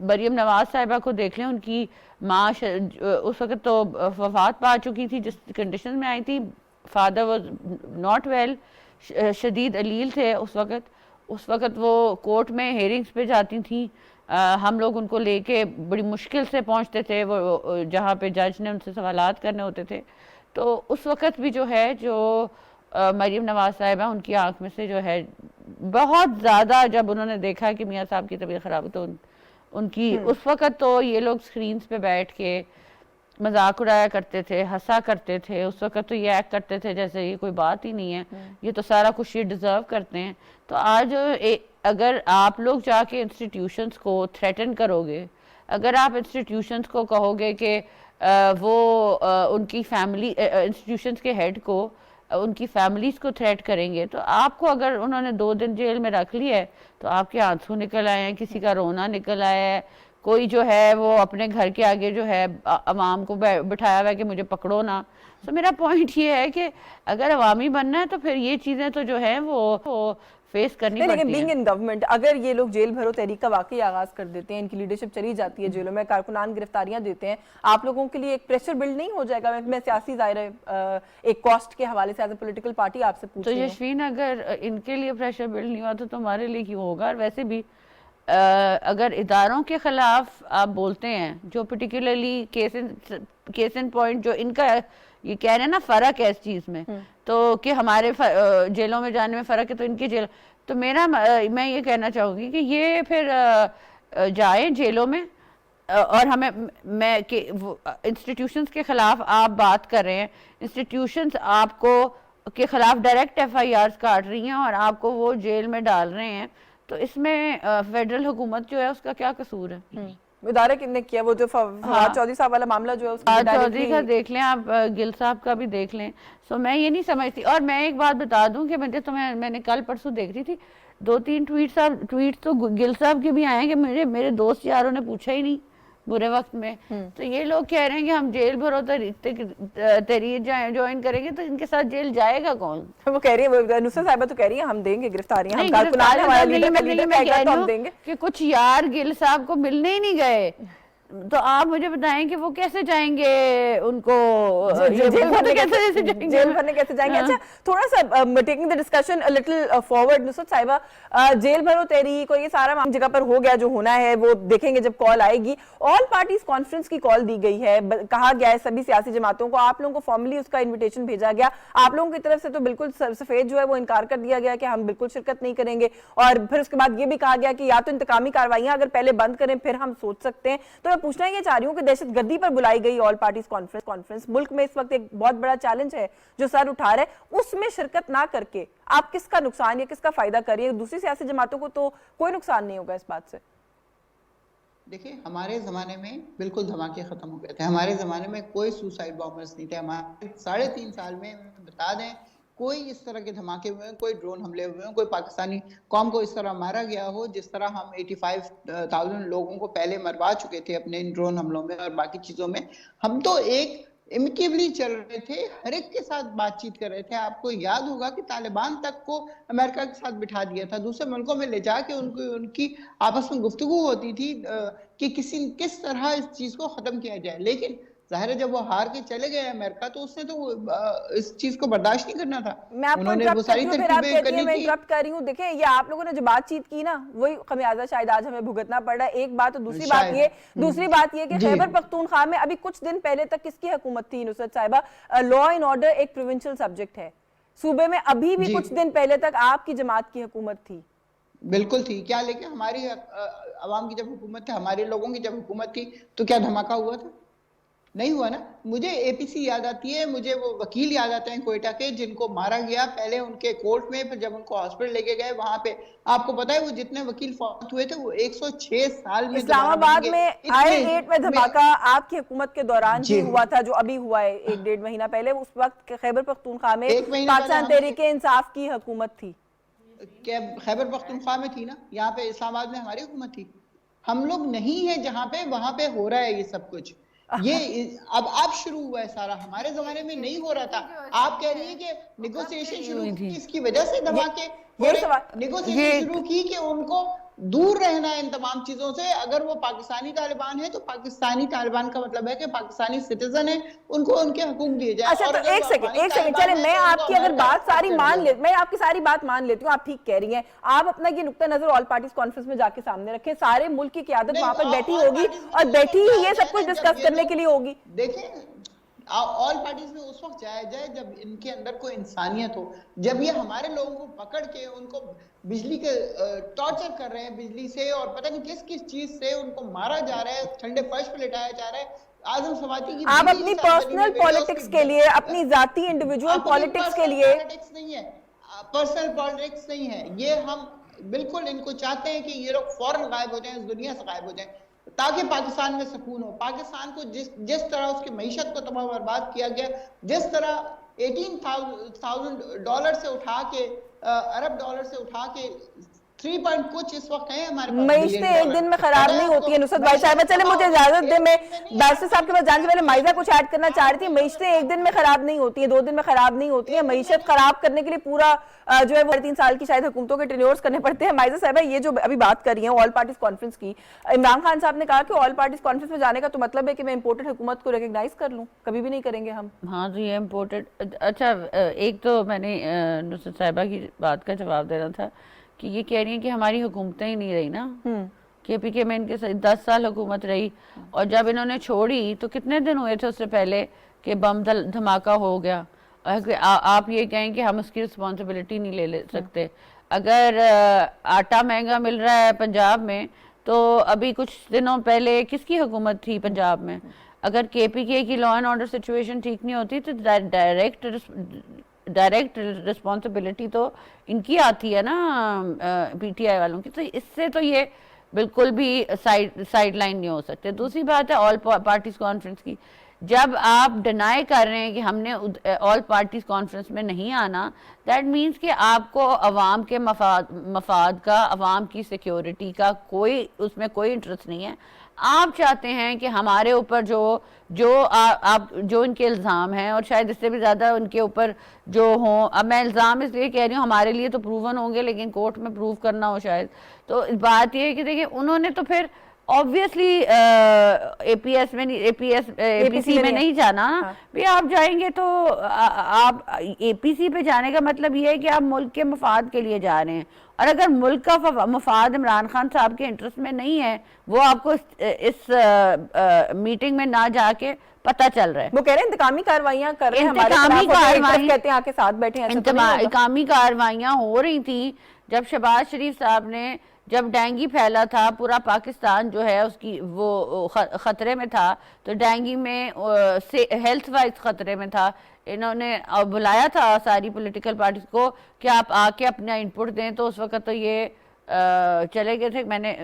مریم نواز صاحبہ کو دیکھ لیں، ان کی ماں اس وقت تو وفات پا چکی تھی جس کنڈیشن میں آئی تھی. فادر واز ناٹ ویل، شدید علیل تھے اس وقت وہ کورٹ میں ہیئرنگز پہ جاتی تھیں. ہم لوگ ان کو لے کے بڑی مشکل سے پہنچتے تھے وہ جہاں پہ جج نے ان سے سوالات کرنے ہوتے تھے. تو اس وقت بھی جو ہے جو مریم نواز صاحبہ ان کی آنکھ میں سے جو ہے بہت زیادہ، جب انہوں نے دیکھا کہ میاں صاحب کی طبیعت خراب ہے تو ان کی اس وقت تو یہ لوگ سکرینز پہ بیٹھ کے مذاق اڑایا کرتے تھے، ہنسا کرتے تھے. اس وقت تو یہ ایکٹ کرتے تھے جیسے یہ کوئی بات ہی نہیں ہے، یہ تو سارا کچھ یہ ڈیزرو کرتے ہیں. تو آج اگر آپ لوگ جا کے انسٹیٹیوشنز کو تھریٹن کرو گے، اگر آپ انسٹیٹیوشنز کو کہو گے کہ وہ ان کی فیملی، انسٹیٹیوشنز کے ہیڈ کو ان کی فیملیز کو تھریٹ کریں گے، تو آپ کو اگر انہوں نے 2 دن جیل میں رکھ لیا ہے تو آپ کے آنسو نکل آئے ہیں، کسی کا رونا نکل آیا ہے، کوئی جو ہے وہ اپنے گھر کے آگے جو ہے عوام کو بٹھایا ہوا ہے کہ مجھے پکڑو نہ. تو میرا پوائنٹ یہ ہے کہ اگر عوامی بننا ہے تو پھر یہ چیزیں تو جو ہیں وہ فیس کرنی پڑتی ہیں. لیکن بینگ ان گورنمنٹ اگر یہ لوگ جیل بھرو تحریک کا واقعی آغاز کر دیتے ہیں، ان کی لیڈرشپ چلی جاتی ہے جیلوں میں، کارکنان گرفتاریاں دیتے ہیں، آپ لوگوں کے لیے ایک پریشر بلڈ نہیں ہو جائے گا؟ میں سیاسی ظاہر ایک کاسٹ کے حوالے سے ایز اے پولیٹیکل پارٹی آپ سے پوچھ تو رہی ہوں. یشوین اگر ان کے لیے پریشر بلڈ نہیں ہوا تو ہمارے لیے کیوں ہوگا؟ اور ویسے بھی اگر اداروں کے خلاف آپ بولتے ہیں، جو پرٹیکولرلی کیس ان پوائنٹ جو ان کا یہ کہہ رہے ہیں نا فرق ہے اس چیز میں، تو کہ ہمارے جیلوں میں جانے میں فرق ہے تو ان کی جیل، تو میں یہ کہنا چاہوں گی کہ یہ پھر جائیں جیلوں میں. اور میں انسٹیٹیوشنز کے خلاف آپ بات کر رہے ہیں، انسٹیٹیوشنز آپ کو کے خلاف ڈائریکٹ FIRs کاٹ رہی ہیں اور آپ کو وہ جیل میں ڈال رہے ہیں، تو اس میں فیڈرل حکومت جو ہے اس کا کیا قصور ہے؟ ادارے کن نے کیا؟ وہ جو فواد چودھری صاحب والا معاملہ جو ہے اس فواد چودھری کا دیکھ لیں، آپ گل صاحب کا بھی دیکھ لیں. سو میں یہ نہیں سمجھتی. اور میں ایک بات بتا دوں کہ میں نے کل پرسوں دیکھ رہی تھی 2-3 ٹویٹ تو گل صاحب کے بھی آئے ہیں کہ میرے دوست یاروں نے پوچھا ہی نہیں برے وقت میں. تو یہ لوگ کہہ رہے ہیں کہ ہم جیل بھرو تحریک جوائن کریں گے، تو ان کے ساتھ جیل جائے گا کون؟ وہ کہہ رہی ہے، نصرت صاحبہ تو کہہ رہی ہیں ہم دیں گے گرفتاریاں، ہم کارکنان ہمارا لیڈر کہے گا تو ہم دیں گے. کہ کچھ یار گل صاحب کو ملنے ہی نہیں گئے، تو آپ مجھے بتائیں کہ وہ کیسے جائیں گے؟ ان کو جیل بھرنے کیسے جائیں گے؟ اچھا تھوڑا سا taking the discussion little forward, Nusrat صاحبہ جیل بھرو تحریک اور یہ سارا جگہ پر ہو گیا جو ہونا ہے وہ دیکھیں گے جب کال آئے گی. آل پارٹیز کانفرنس کی کال دی گئی ہے، کہا گیا ہے سبھی سیاسی جماعتوں کو، آپ لوگوں کو فارملی اس کا انویٹیشن بھیجا گیا، آپ لوگوں کی طرف سے تو بالکل سفید جو ہے وہ انکار کر دیا گیا کہ ہم بالکل شرکت نہیں کریں گے، اور پھر اس کے بعد یہ بھی کہا گیا کہ یا تو انتقامی کارروائیاں اگر پہلے بند کریں پھر ہم سوچ سکتے ہیں. تو میں پوچھنا یہ چاہ رہی ہوں کہ دہشت گردی پر بلائی گئی آل پارٹیز کانفرنس ملک میں اس وقت ایک بہت بڑا چیلنج ہے جو سر اٹھا رہا ہے، اس میں شرکت نہ کر کے آپ کس کا نقصان یا کس کا فائدہ کریے؟ دوسری سیاسی جماعتوں کو تو کوئی نقصان نہیں ہوگا اس بات سے. دیکھیں ہمارے زمانے میں بالکل دھماکے ختم ہو گئے تھے، ہمارے زمانے میں کوئی سوسائڈ بامبرز نہیں تھے. ہمارے 3.5 سال میں بتا دیں کوئی اس طرح کے دھماکے ہوئے ہیں، کوئی ڈرون حملے ہوئے ہیں، کوئی پاکستانی قوم کو اس طرح مارا گیا ہو جس طرح ہم 85,000 لوگوں کو پہلے مروا چکے تھے اپنے ان ڈرون حملوں میں اور باقی چیزوں میں. ہم تو ایک امکیبلی چل رہے تھے، ہر ایک کے ساتھ بات چیت کر رہے تھے. آپ کو یاد ہوگا کہ طالبان تک کو امریکہ کے ساتھ بٹھا دیا تھا، دوسرے ملکوں میں لے جا کے ان کی آپس میں گفتگو ہوتی تھی کہ کس طرح اس چیز کو ختم کیا جائے. لیکن ظاہر ہے جب وہ ہار کے چلے گئے امریکہ تو اس نے تو اس چیز کو برداشت نہیں کرنا تھا. میں آپ کو انٹرپٹ کر رہی ہوں. دیکھیں یہ آپ لوگوں نے جو بات چیت کی نا وہی خمیازہ شاید آج ہمیں بھگتنا پڑ رہا ہے. ایک بات. دوسری بات یہ کہ خیبر پختونخوا میں ابھی کچھ دن پہلے تک کس کی حکومت تھی نصرت صاحبہ؟ لا اینڈ آرڈر ایک پروونشل سبجیکٹ ہے صوبے میں، ابھی بھی کچھ دن پہلے تک آپ کی جماعت کی حکومت تھی. بالکل تھی کیا, لیکن ہماری عوام کی جب حکومت تھی, ہمارے لوگوں کی جب حکومت تھی تو کیا دھماکہ ہوا تھا؟ نہیں ہوا نا. مجھے اے پی سی یاد آتی ہے, مجھے وہ وکیل یاد آتے ہیں کوئٹہ کے جن کو مارا گیا پہلے ان کے کورٹ میں, پھر جب ان کو ہاسپٹل لے کے گئے وہاں پہ, آپ کو پتا ہے وہ جتنے وکیل فوت ہوئے تھے وہ 106 سال میں اسلام دوبارہ آباد بنیں گے. میں آئے گیٹ میں دھماکہ آپ کی حکومت کے دوران جی ہی ہوا تھا, جو ابھی ہوا ہے 1-1.5 مہینہ پہلے. اس وقت خیبر پختونخوا میں ایک مہینہ پہلے پاکستان تحریک انصاف کی حکومت تھی. خیبر پختونخوا میں تھی نا, یہاں پہ اسلام آباد میں ہماری حکومت تھی. ہم لوگ نہیں ہیں جہاں پہ, وہاں پہ ہو رہا ہے یہ سب کچھ. یہ اب شروع ہوا ہے سارا, ہمارے زمانے میں نہیں ہو رہا تھا. آپ کہہ رہی ہیں کہ نیگوسیشن شروع کی کس کی وجہ سے دھماکے ہو رہے, نیگوسیشن شروع کی کہ ان کو دور رہنا ہے ان تمام چیزوں سے. اگر وہ پاکستانی طالبان ہے تو پاکستانی طالبان کا مطلب ہے کہ پاکستانی سٹیزن ہیں, ان کو ان کے حقوق دیے جائیں. اچھا تو ایک سیکنڈ چلے, میں آپ کی اگر بات ساری مان لیتی, میں آپ کی ساری بات مان لیتی ہوں, آپ ٹھیک کہہ رہی ہیں. آپ اپنا یہ نقطہ نظر آل پارٹیز کانفرنس میں جا کے سامنے رکھیں, سارے ملک کی قیادت وہاں پر بیٹھی ہوگی اور بیٹھی ہی یہ سب کچھ ڈسکس کرنے کے لیے ہوگی. دیکھیں آل پارٹیز میں اس وقت جایا جائے جب ان کے اندر کوئی انسانیت ہو. جب یہ ہمارے لوگوں کو پکڑ کے ان کو بجلی کے ٹارچر کر رہے ہیں, بجلی سے اور پتہ نہیں کس کس چیز سے ان کو مارا جا رہا ہے, ٹھنڈے فرش پہ لٹایا جا رہا ہے. اعظم سواتی کی آپ اپنی پرسنل پالیٹکس کے لیے, اپنی ذاتی انڈیویجول پالیٹکس کے لیے, نہیں ہے پرسنل پالیٹکس نہیں ہے یہ. ہم بالکل ان کو چاہتے ہیں کہ یہ لوگ فوراً غائب ہو جائیں, اس دنیا سے غائب ہو جائیں تاکہ پاکستان میں سکون ہو. پاکستان کو جس طرح اس کی معیشت کو تباہ برباد کیا گیا, جس طرح $18,000 سے اٹھا کے عرب ڈالر سے اٹھا کے 3 کچھ اس وقت ہیں ہمارے پاس. معیشتیں ایک دن میں خراب نہیں ہوتی ہیں. نصرت بھائی صاحبہ چلے مجھے اجازت دیں, میں بیرسٹر صاحب کے پاس جانے سے پہلے مائزہ کچھ ایڈ کرنا چاہ رہی تھی. معیشتیں ایک دن میں خراب نہیں ہوتی ہیں, 2 دن میں خراب نہیں ہوتی ہیں. معیشت خراب کرنے کے لیے پورا جو ہے وہ 3 سال کی شاید حکومتوں کے ٹینیورز کرنے پڑتے ہیں. مائزہ صاحبہ یہ جو ابھی بات کر رہی ہیں آل پارٹیز کانفرنس کی, عمران خان صاحب نے کہا کہ آل پارٹیز کانفرنس میں جانے کا تو مطلب ہے کہ میں امپورٹڈ حکومت کو ریکگنائز کر لوں. کبھی بھی نہیں کریں گے ہم. ہاں جی امپورٹڈ. اچھا ایک تو میں نے نصرت صاحبہ کی بات کا جواب دینا تھا کہ یہ کہہ رہی ہیں کہ ہماری حکومتیں ہی نہیں رہی نا. کے پی کے میں ان کے 10 سال حکومت رہی, اور جب انہوں نے چھوڑی تو کتنے دن ہوئے تھے اس سے پہلے کہ بم دھماکہ ہو گیا. آپ یہ کہیں کہ ہم اس کی رسپانسبلٹی نہیں لے سکتے. اگر آٹا مہنگا مل رہا ہے پنجاب میں تو ابھی کچھ دنوں پہلے کس کی حکومت تھی پنجاب میں؟ اگر کے پی کے کی لا اینڈ آرڈر سچویشن ٹھیک نہیں ہوتی تو ڈائریکٹ رسپانسبلٹی تو ان کی آتی ہے نا, پی ٹی آئی والوں کی. تو اس سے تو یہ بالکل بھی سائیڈ لائن نہیں ہو سکتے. دوسری بات ہے آل پارٹیز کانفرنس کی. جب آپ ڈینائی کر رہے ہیں کہ ہم نے آل پارٹیز کانفرنس میں نہیں آنا, دیٹ مینس کہ آپ کو عوام کے مفاد کا, عوام کی سیکیورٹی کا اس میں کوئی انٹرسٹ نہیں ہے. آپ چاہتے ہیں کہ ہمارے اوپر جو ان کے الزام ہیں, اور شاید اس سے بھی زیادہ ان کے اوپر جو ہوں, اب میں الزام اس لیے کہہ رہی ہوں ہمارے لیے تو پروون ہوں گے لیکن کورٹ میں پروو کرنا ہو شاید. تو بات یہ ہے کہ دیکھیں انہوں نے تو پھر obviously اے پی سی میں نہیں جانا. بھی آپ جائیں گے تو آپ اے پی سی پہ جانے کا مطلب یہ ہے کہ آپ ملک کے مفاد کے لیے جا رہے ہیں, اور اگر ملک کا مفاد عمران خان صاحب کے انٹرسٹ میں نہیں ہے, وہ آپ کو اس میٹنگ میں نہ جا کے پتہ چل رہا ہے. وہ کہہ رہے ہیں انتقامی کاروائیاں کر رہے ہیں ہمارے خلاف, کہتے ہیں آ کے ساتھ بیٹھے ہیں. انتقامی کاروائیاں ہو رہی تھیں جب شہباز شریف صاحب نے, جب ڈینگی پھیلا تھا, پورا پاکستان جو ہے اس کی وہ خطرے میں تھا, تو ڈینگی میں ہیلتھ وائز خطرے میں تھا. انہوں نے بلایا تھا ساری پولیٹیکل پارٹیز کو کہ آپ آ کے اپنا انپٹ دیں, تو اس وقت تو یہ چلے گئے تھے. میں نے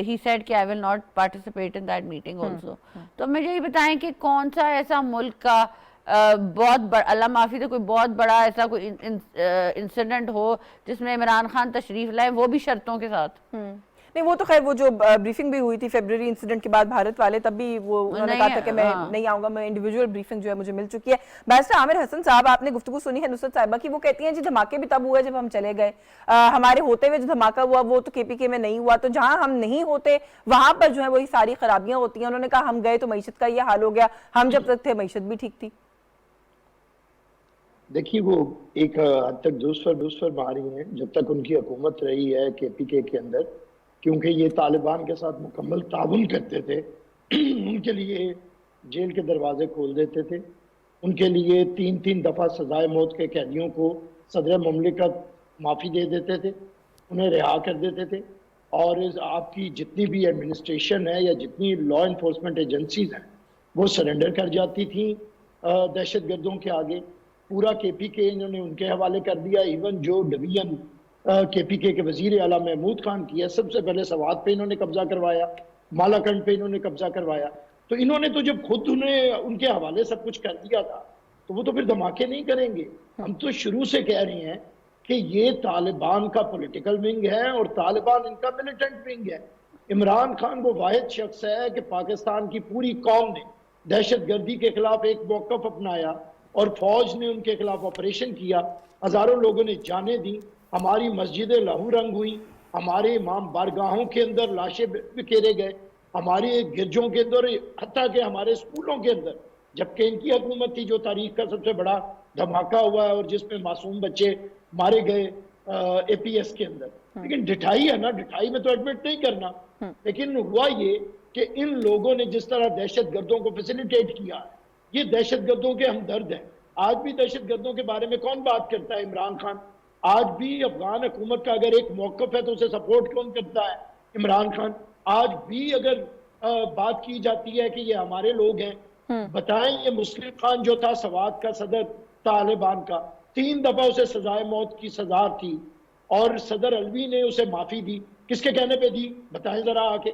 he said کہ I will not participate in that meeting also. تو مجھے یہ بتائیں کہ کون سا ایسا ملک کا بہت بڑا, اللہ معافی تو کوئی بہت بڑا ایسا کوئی انسیڈنٹ ہو جس میں عمران خان تشریف لائے, وہ بھی شرطوں کے ساتھ. نہیں وہ تو خیر, وہ جو بریفنگ بھی ہوئی تھی فیبرری انسیڈنٹ کے بعد بھارت والے, تب بھی وہ انہوں نے کہا تھا کہ میں نہیں آؤں گا. میں انڈیویجول بریفنگ جو ہے مجھے مل چکی ہے. بیرسٹر عامر حسن صاحب, آپ نے گفتگو سنی ہے نصرت صاحبہ کی, وہ کہتی ہیں جی دھماکے بھی تب ہوئے جب ہم چلے گئے, ہمارے ہوتے ہوئے جو دھماکہ ہوا وہ تو کے پی کے میں نہیں ہوا, تو جہاں ہم نہیں ہوتے وہاں پر جو ہے وہی ساری خرابیاں ہوتی ہیں. انہوں نے کہا ہم گئے تو معیشت کا یہ حال ہو گیا, ہم جب تک تھے معیشت بھی ٹھیک تھی. دیکھیے وہ ایک حد تک دوست فرما رہی ہیں جب تک ان کی حکومت رہی ہے کے پی کے اندر, کیونکہ یہ طالبان کے ساتھ مکمل تعاون کرتے تھے. ان کے لیے جیل کے دروازے کھول دیتے تھے, ان کے لیے 3 دفعہ سزائے موت کے قیدیوں کو صدر مملکت معافی دے دیتے تھے, انہیں رہا کر دیتے تھے، اور آپ کی جتنی بھی ایڈمنسٹریشن ہے یا جتنی لا انفورسمنٹ ایجنسیز ہیں وہ سرنڈر کر جاتی تھیں دہشت گردوں کے آگے. پورا کے پی کے انہوں نے ان کے حوالے کر دیا. ایون جو ڈویژن کے پی کے وزیر اعلیٰ محمود خان کی ہے، سب سے پہلے سوات پہ انہوں نے قبضہ کروایا، مالاکنڈ پہ انہوں نے قبضہ کروایا. تو انہوں نے تو جب خود انہیں ان کے حوالے سب کچھ کر دیا تھا تو وہ تو پھر دھماکے نہیں کریں گے. ہم تو شروع سے کہہ رہے ہیں کہ یہ طالبان کا پولیٹیکل ونگ ہے اور طالبان ان کا ملیٹنٹ ونگ ہے. عمران خان وہ واحد شخص ہے کہ پاکستان کی پوری قوم نے دہشت گردی کے خلاف ایک موقف اپنایا اور فوج نے ان کے خلاف آپریشن کیا. ہزاروں لوگوں نے جانیں دی، ہماری مسجدیں لہو رنگ ہوئی، ہمارے امام بارگاہوں کے اندر لاشیں بکھیرے گئے، ہمارے گرجوں کے اندر، حتیٰ کہ ہمارے اسکولوں کے اندر، جبکہ ان کی حکومت تھی، جو تاریخ کا سب سے بڑا دھماکہ ہوا ہے اور جس میں معصوم بچے مارے گئے اے پی ایس کے اندر. لیکن ڈٹھائی ہے نا، ڈٹھائی میں تو ایڈمٹ نہیں کرنا. لیکن ہوا یہ کہ ان لوگوں نے جس طرح دہشت گردوں کو فیسیلیٹیٹ کیا ہے، یہ دہشت گردوں کے ہمدرد ہیں. آج بھی دہشت گردوں کے بارے میں کون بات کرتا ہے؟ عمران خان. آج بھی افغان حکومت کا اگر ایک موقف ہے تو اسے سپورٹ کون کرتا ہے؟ عمران خان. آج بھی اگر بات کی جاتی ہے کہ یہ ہمارے لوگ ہیں، بتائیں یہ مسلم خان جو تھا سوات کا صدر طالبان کا، 3 دفعہ اسے سزائے موت کی سزا تھی اور صدر الوی نے اسے معافی دی. کس کے کہنے پہ دی؟ بتائیں ذرا آ کے.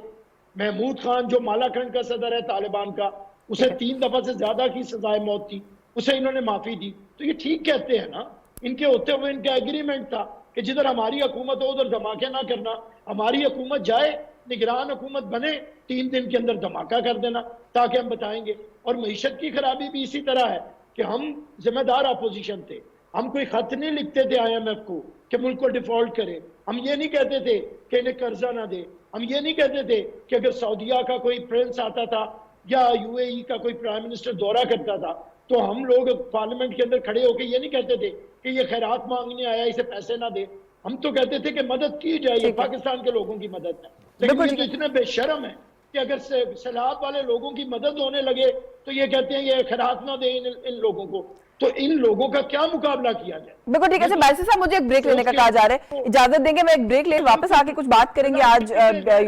محمود خان جو مالاکنڈ کا صدر ہے طالبان کا، اسے 3 دفعہ سے زیادہ کی سزائے موت تھی، اسے انہوں نے معافی دی. تو یہ ٹھیک کہتے ہیں نا؟ ان کے ہوتے ہوئے ان کا ایگریمنٹ تھا کہ جدھر ہماری حکومت ہو ادھر دھماکے نہ کرنا. ہماری حکومت جائے، نگران حکومت بنے، 3 دن کے اندر دھماکہ کر دینا تاکہ ہم بتائیں گے. اور معیشت کی خرابی بھی اسی طرح ہے کہ ہم ذمہ دار اپوزیشن تھے. ہم کوئی خط نہیں لکھتے تھے آئی ایم ایف کو کہ ملک کو ڈیفالٹ کرے. ہم یہ نہیں کہتے تھے کہ انہیں قرضہ نہ دے. ہم یہ نہیں کہتے تھے کہ اگر سعودیہ کا کوئی پرنس آتا تھا یا یو اے ای کا کوئی پرائم منسٹر دورہ کرتا تھا تو ہم لوگ پارلیمنٹ کے اندر کھڑے ہو کے یہ نہیں کہتے تھے کہ یہ خیرات مانگنے آیا اسے پیسے نہ دے. ہم تو کہتے تھے کہ مدد کی جائے، یہ پاکستان کے لوگوں کی مدد ہے. لیکن یہ تو اتنے بے شرم ہے کہ اگر سیلاب والے لوگوں کی مدد ہونے لگے تو یہ کہتے ہیں یہ خیرات نہ دیں ان لوگوں کو. تو ان لوگوں کا کیا مقابلہ کیا جائے؟ بالکل ٹھیک ہے. بائسی صاحب مجھے ایک بریک لینے کا کہا جا رہا ہے، اجازت دیں گے میں ایک بریک لے واپس آ کے کچھ بات کریں گے. آج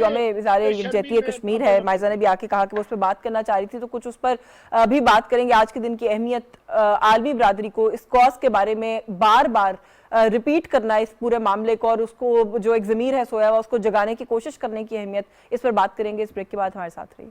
یوم اظہار یکجہتی کشمیر ہے، مائزہ نے بھی آ کے کہا کہ وہ اس پہ بات کرنا چاہ رہی تھی، تو کچھ اس پر بھی بات کریں گے. آج کے دن کی اہمیت، عالمی برادری کو اس کاز کے بارے میں بار بار ریپیٹ کرنا اس پورے معاملے کو اور اس کو جو ایک ضمیر ہے سویا ہوا اس کو جگانے کی کوشش کرنے کی اہمیت، اس پر بات کریں گے. اس بریک کے بعد ہمارے ساتھ رہیے.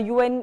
UN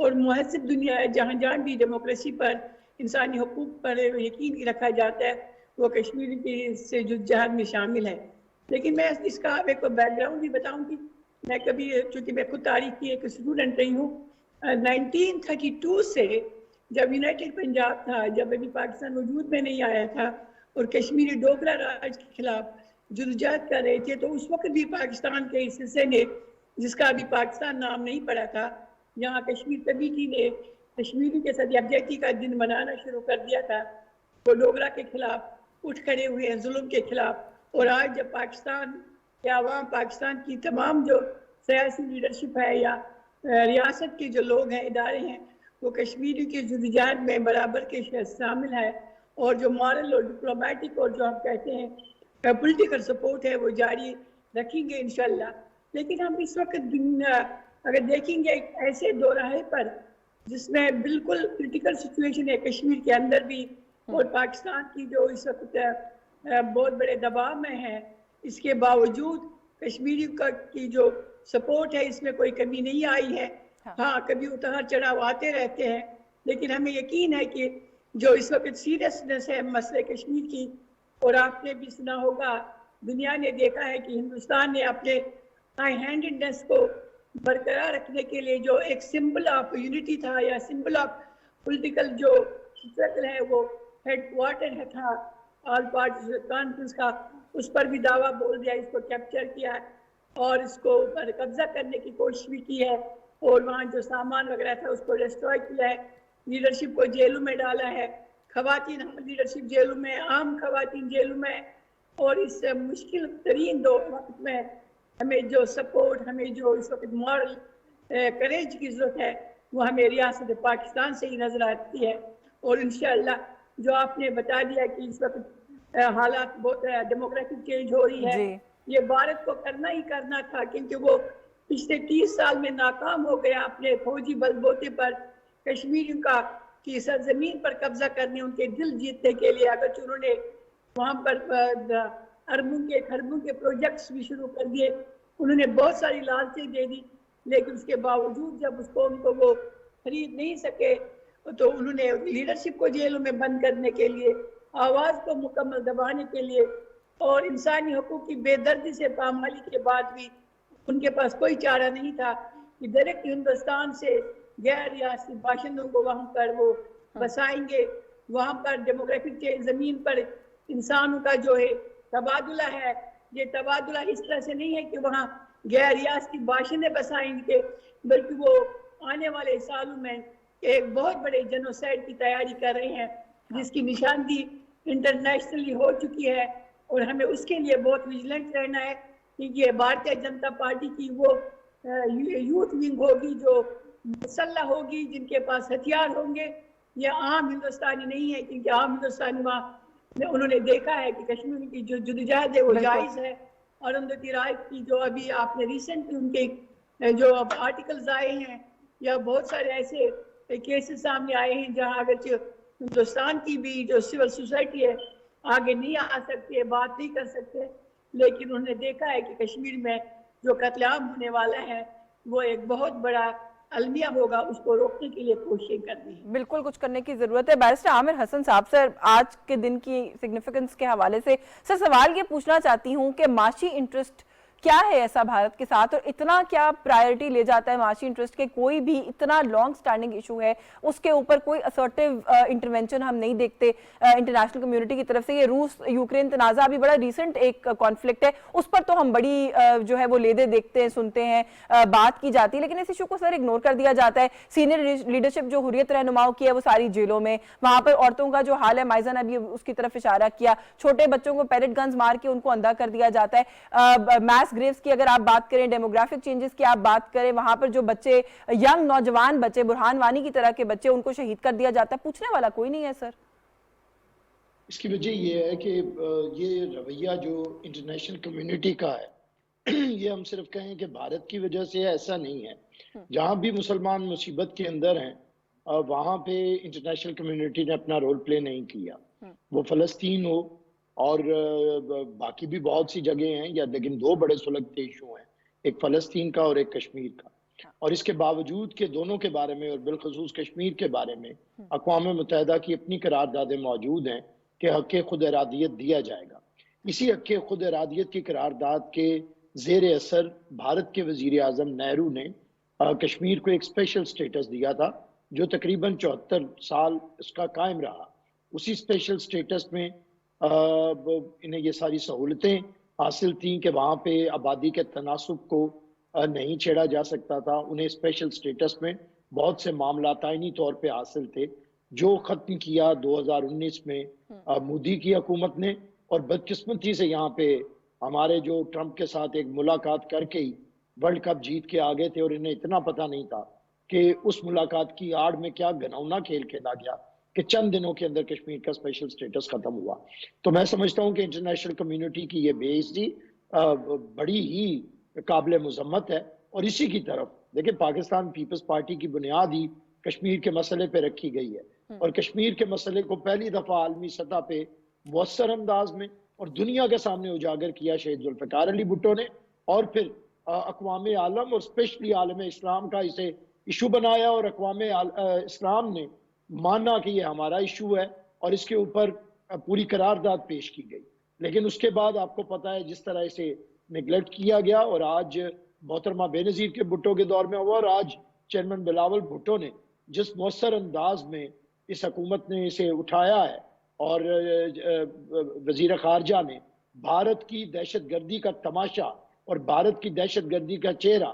اور مہذب دنیا ہے جہاں جہاں بھی ڈیموکریسی پر انسانی حقوق پر یقین رکھا جاتا ہے وہ کشمیر کی سے جدوجہد میں شامل ہے. لیکن میں اس کا ایک بیک گراؤنڈ بھی بتاؤں گی. میں کبھی چونکہ میں خود تاریخ کی ایک اسٹوڈنٹ رہی ہوں 1932 سے جب یونائٹڈ پنجاب تھا, جب ابھی پاکستان وجود میں نہیں آیا تھا اور کشمیری ڈوگرا راج کے خلاف جدوجہد کر رہے تھے, تو اس وقت بھی پاکستان کے اس حصے نے جس کا ابھی پاکستان نام نہیں پڑا تھا, یہاں کشمیر کمیٹی نے کشمیری کے ساتھ یکجہتی کا دن منانا شروع کر دیا تھا. وہ ڈوگرا کے خلاف اٹھ کھڑے ہوئے ہیں, ظلم کے خلاف. اور آج جب پاکستان کے عوام, پاکستان کی تمام جو سیاسی لیڈرشپ ہے یا ریاست کے جو لوگ ہیں, ادارے ہیں, وہ کشمیری کے جدوجہد میں برابر کے شامل ہے, اور جو مارل اور ڈپلومیٹک اور جو ہم کہتے ہیں پولیٹیکل سپورٹ ہے وہ جاری رکھیں گے انشاءاللہ. لیکن ہم اس وقت اگر دیکھیں گے ایک ایسے دوراہے پر جس میں بالکل کریٹیکل سچویشن ہے کشمیر کے اندر بھی, اور پاکستان کی جو اس وقت بہت بڑے دباؤ میں ہے, اس کے باوجود کشمیری کی جو سپورٹ ہے اس میں کوئی کمی نہیں آئی ہے. ہاں کبھی اتار چڑھاؤ آتے رہتے ہیں, لیکن ہمیں یقین ہے کہ جو اس وقت سیریسنس ہے مسئلہ کشمیر کی, اور آپ نے بھی سنا ہوگا, دنیا نے دیکھا ہے کہ ہندوستان نے اپنے ہائی ہینڈڈنس کو برقرار رکھنے کے لیے جو ایک سمبل آف یونٹی تھا یا سمبل آف پولیٹیکل جو سرکل ہے وہ ہیڈ کوارٹر ہے تھا آل پارٹیز کانفرنس کا, اس پر بھی دعویٰ بول دیا, اس کو کیپچر کیا ہے اور اس کو پر قبضہ کرنے کی کوشش بھی کی ہے, اور وہاں جو سامان وغیرہ تھا اس کو ڈسٹروائے کیا ہے, لیڈرشپ کو جیلوں میں ڈالا ہے, خواتین لیڈرشپ جیلوں میں, عام خواتین جیلوں میں. اور اس مشکل ترین وقت میں ہمیں جو سپورٹ, ہمیں جو اس وقت مورل کریج کی ضرورت ہے وہ ہمیں ریاست پاکستان سے ہی نظر آتی ہے. اور انشاءاللہ جو آپ نے بتا دیا کہ اس وقت حالات بہت ڈیموکریٹک چینج ہو رہی ہے, یہ بھارت کو کرنا ہی کرنا تھا, کیونکہ وہ پچھلے 30 سال میں ناکام ہو گیا اپنے فوجی بلبوتے پر کشمیریوں کی سرزمین پر قبضہ کرنے, ان کے دل جیتنے کے لیے. اگرچہ انہوں نے وہاں پر اربوں کے پروجیکٹس بھی شروع کر دیے, انہوں نے بہت ساری لالچیں دے دی, لیکن اس کے باوجود جب اس قوم کو وہ خرید نہیں سکے تو انہوں نے لیڈرشپ کو جیلوں میں بند کرنے کے لیے, آواز کو مکمل دبانے کے لیے, اور انسانی حقوق کی بے دردی سے پامالی کے بعد بھی ان کے پاس کوئی چارہ نہیں تھا کہ ڈائریکٹ ہندوستان سے غیر ریاستی باشندوں کو وہاں پر وہ بسائیں گے. وہاں پر ڈیموگرافک زمین پر انسانوں کا جو ہے تبادلہ ہے, یہ تبادلہ اس طرح سے نہیں ہے کہ وہاں غیر ریاستی باشندے بسائیں گے, بلکہ وہ آنے والے سالوں میں ایک بہت بڑے جنوسائیڈ کی تیاری کر رہے ہیں, جس کی نشاندہی انٹرنیشنلی ہو چکی ہے. اور ہمیں اس کے لیے بہت ویجیلنٹ رہنا ہے, کیونکہ بھارتیہ جنتا پارٹی کی وہ یوتھ ونگ ہوگی جو مسلح ہوگی, جن کے پاس ہتھیار ہوں گے. یہ عام ہندوستانی نہیں ہے, کیونکہ عام ہندوستانی وہاں انہوں نے دیکھا ہے کہ کشمیر کی جو جدوجہد ہے وہ جائز ہے. اور اندھتی رائے کی جو ابھی آپ نے ریسنٹلی ان کے جو آرٹیکلز آئے ہیں, یا بہت سارے ایسے کیسز سامنے آئے ہیں جہاں اگرچہ ہندوستان کی بھی جو سول سوسائٹی ہے آگے نہیں آ سکتے, بات نہیں کر سکتے, لیکن انہوں نے دیکھا ہے کہ کشمیر میں جو قتل عام ہونے والا ہے وہ ایک بہت بڑا المیہ ہوگا, اس کو روکنے کے لیے کوششیں کرنی ہے. بالکل کچھ کرنے کی ضرورت ہے. بیرسٹر عامر حسن صاحب, سر آج کے دن کی سگنیفیکنس کے حوالے سے سر سوال یہ پوچھنا چاہتی ہوں کہ معاشی انٹرسٹ کیا ہے ایسا بھارت کے ساتھ, اور اتنا کیا پرائیورٹی لے جاتا ہے معاشی انٹرسٹ کے, کوئی بھی اتنا لانگ سٹینڈنگ ایشو ہے اس کے اوپر کوئی اسرٹیو انٹرونشن ہم نہیں دیکھتے انٹرنیشنل کمیونٹی کی طرف سے. یہ روس یوکرین تنازع ابھی بڑا ریسنٹ ایک کانفلکٹ ہے, اس پر تو ہم بڑی جو ہے وہ لیدے دیکھتے ہیں, سنتے ہیں, بات کی جاتی ہے, لیکن اس ایشو کو سر اگنور کر دیا جاتا ہے. سینئر لیڈرشپ جو حریت رہنماؤں کی ہے وہ ساری جیلوں میں, وہاں پر عورتوں کا جو حال ہے, مائزہ نے ابھی اس کی طرف اشارہ کیا, چھوٹے بچوں کو پیلٹ گنز مار کے ان کو اندھا کر دیا جاتا ہے. میس گریوز کی اگر آپ بات کریں, ڈیموگرافک چینجز کی آپ بات کریں, وہاں پر جو بچے ینگ نوجوان بچے, برہان وانی کی طرح کے بچے, ان کو شہید کر دیا جاتا ہے, پوچھنے والا کوئی نہیں ہے سر. اس کی وجہ یہ ہے کہ یہ رویہ جو انٹرنیشنل کمیونٹی کا ہے, یہ ہم صرف کہیں کہ بھارت کی وجہ سے ایسا نہیں ہے. جہاں بھی مسلمان مصیبت کے اندر ہیں وہاں پہ انٹرنیشنل کمیونٹی نے اپنا رول پلے نہیں کیا. وہ فلسطین ہو اور باقی بھی بہت سی جگہیں ہیں, یا لیکن دو بڑے سلگتے ایشو ہیں, ایک فلسطین کا اور ایک کشمیر کا. اور اس کے باوجود کہ دونوں کے بارے میں اور بالخصوص کشمیر کے بارے میں اقوام متحدہ کی اپنی قراردادیں موجود ہیں کہ حق خود ارادیت دیا جائے گا. اسی حق خود ارادیت کی قرارداد کے زیر اثر بھارت کے وزیر اعظم نہرو نے کشمیر کو ایک اسپیشل سٹیٹس دیا تھا جو تقریباً 74 سال اس کا قائم رہا. اسی اسپیشل سٹیٹس میں انہیں یہ ساری سہولتیں حاصل تھیں کہ وہاں پہ آبادی کے تناسب کو نہیں چھیڑا جا سکتا تھا. انہیں اسپیشل سٹیٹس میں بہت سے معاملات آئینی طور پہ حاصل تھے جو ختم کیا 2019 میں مودی کی حکومت نے. اور بدقسمتی سے یہاں پہ ہمارے جو ٹرمپ کے ساتھ ایک ملاقات کر کے ہی ورلڈ کپ جیت کے آگے تھے اور انہیں اتنا پتہ نہیں تھا کہ اس ملاقات کی آڑ میں کیا گھناؤنا کھیل کھیلا گیا کہ چند دنوں کے اندر کشمیر کا اسپیشل سٹیٹس ختم ہوا. تو میں سمجھتا ہوں کہ انٹرنیشنل کمیونٹی کی یہ بے عزتی بڑی ہی قابل مذمت ہے. اور اسی کی طرف دیکھیں پاکستان پیپلز پارٹی کی بنیاد ہی کشمیر کے مسئلے پہ رکھی گئی ہے اور کشمیر کے مسئلے کو پہلی دفعہ عالمی سطح پہ مؤثر انداز میں اور دنیا کے سامنے اجاگر کیا شہید ذوالفقار علی بھٹو نے اور پھر اقوام عالم اور اسپیشلی عالم اسلام کا اسے ایشو بنایا اور اقوام اسلام نے مانا کہ یہ ہمارا ایشو ہے اور اس کے اوپر پوری قرارداد پیش کی گئی. لیکن اس کے بعد آپ کو پتہ ہے جس طرح اسے نیگلیکٹ کیا گیا اور آج محترمہ بے نظیر کے بھٹو کے دور میں ہوا اور آج چیئرمین بلاول بھٹو نے جس مؤثر انداز میں اس حکومت نے اسے اٹھایا ہے اور وزیر خارجہ نے بھارت کی دہشت گردی کا تماشا اور بھارت کی دہشت گردی کا چہرہ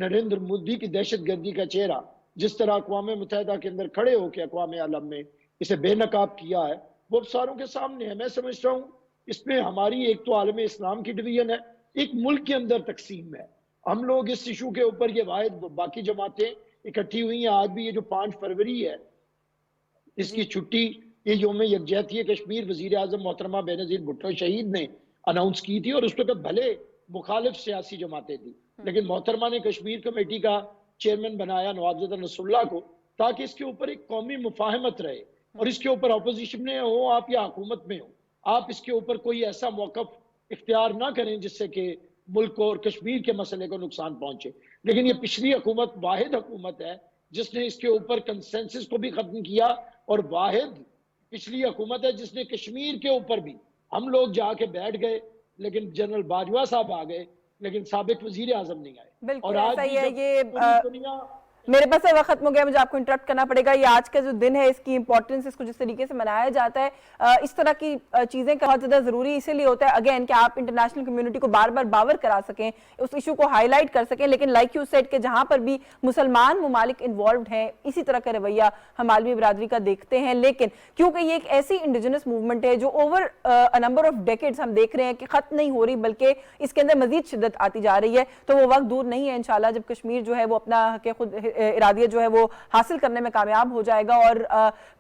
نریندر مودی کی دہشت گردی کا چہرہ جس طرح اقوام متحدہ کے اندر کھڑے ہو کے اقوام عالم میں اسے بے نقاب کیا ہے وہ ساروں کے سامنے ہے. میں سمجھتا ہوں اس میں ہماری ایک تو عالم اسلام کی ڈویژن ہے, ایک ملک کے اندر تقسیم ہے. ہم لوگ اس ایشو کے اوپر یہ واحد باقی جماعتیں اکٹھی ہوئی ہیں. آج بھی یہ جو 5 فروری ہے اس کی چھٹی یہ یوم یکجہتی کشمیر وزیر اعظم محترمہ بے نظیر بھٹو شہید نے اناؤنس کی تھی اور اس پہ بھلے مخالف سیاسی جماعتیں تھیں لیکن محترمہ نے کشمیر کمیٹی کا چیئرمین بنایا نواب زادہ نصر اللہ کو تاکہ اس کے اوپر ایک قومی مفاہمت رہے اور اس کے اوپر اپوزیشن میں ہو آپ یا حکومت میں ہو آپ اس کے اوپر کوئی ایسا موقف اختیار نہ کریں جس سے کہ ملک کو اور کشمیر کے مسئلے کو نقصان پہنچے. لیکن یہ پچھلی حکومت واحد حکومت ہے جس نے اس کے اوپر کنسنسس کو بھی ختم کیا اور واحد پچھلی حکومت ہے جس نے کشمیر کے اوپر بھی ہم لوگ جا کے بیٹھ گئے لیکن جنرل باجوہ صاحب آ گئے لیکن سابق وزیر اعظم نہیں آئے. بالکل ایسا ہی ہے. یہ میرے پاس وقت ختم ہو گیا, مجھے آپ کو انٹرپٹ کرنا پڑے گا. یہ آج کا جو دن ہے اس کی امپورٹنس, اس کو جس طریقے سے منایا جاتا ہے اس طرح کی چیزیں بہت زیادہ ضروری اسی لیے ہوتا ہے اگین کہ آپ انٹرنیشنل کمیونٹی کو بار بار باور کرا سکیں, اس ایشو کو ہائی لائٹ کر سکیں. لیکن لائک یو سیڈ کہ جہاں پر بھی مسلمان ممالک انوالوڈ ہیں اسی طرح کا رویہ ہم عالمی برادری کا دیکھتے ہیں. لیکن کیونکہ یہ ایک ایسی انڈیجنس موومنٹ ہے جو اوور نمبر آف ڈیکیڈز ہم دیکھ رہے ہیں کہ ختم نہیں ہو رہی بلکہ اس کے اندر مزید شدت آتی جا رہی ہے, تو وہ وقت دور نہیں ہے انشاءاللہ جب کشمیر جو ہے وہ اپنا حق خود ارادیت جو ہے وہ حاصل کرنے میں کامیاب ہو جائے گا اور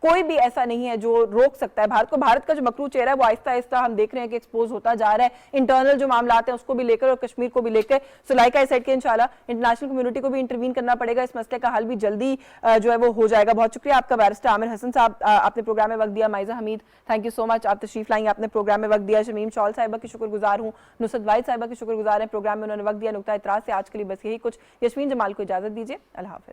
کوئی بھی ایسا نہیں ہے جو روک سکتا ہے بھارت کو. بھارت کا جو مکروہ چہرہ ہے وہ آہستہ آہستہ ہم دیکھ رہے ہیں کہ ایکسپوز ہوتا جا رہا ہے, انٹرنل جو معاملات ہیں اس کو بھی لے کر اور کشمیر کو بھی لے کر. سو لائک آئی سیڈ کہ انشاءاللہ انٹرنیشنل کمیونٹی کو بھی انٹروین کرنا پڑے گا, اس مسئلے کا حل بھی جلدی جو ہے وہ ہو جائے گا. بہت شکریہ آپ کا بیرسٹر عامر حسن صاحب, آپ نے پروگرام میں وقت دیا. مائزہ حمید تھینک یو سو مچ, آپ تشریف لائیں, آپ نے پروگرام میں وقت دیا. شمیم شال صاحبہ کی شکر گزار ہوں, نصرت واحد صاحبہ کی شکر گزار ہیں, پروگرام میں انہوں نے وقت دیا. نقطہ اعتراض سے آج کے لیے بس یہی کچھ. یاسمین جمال کو اجازت دیجیے, اللہ حافظ.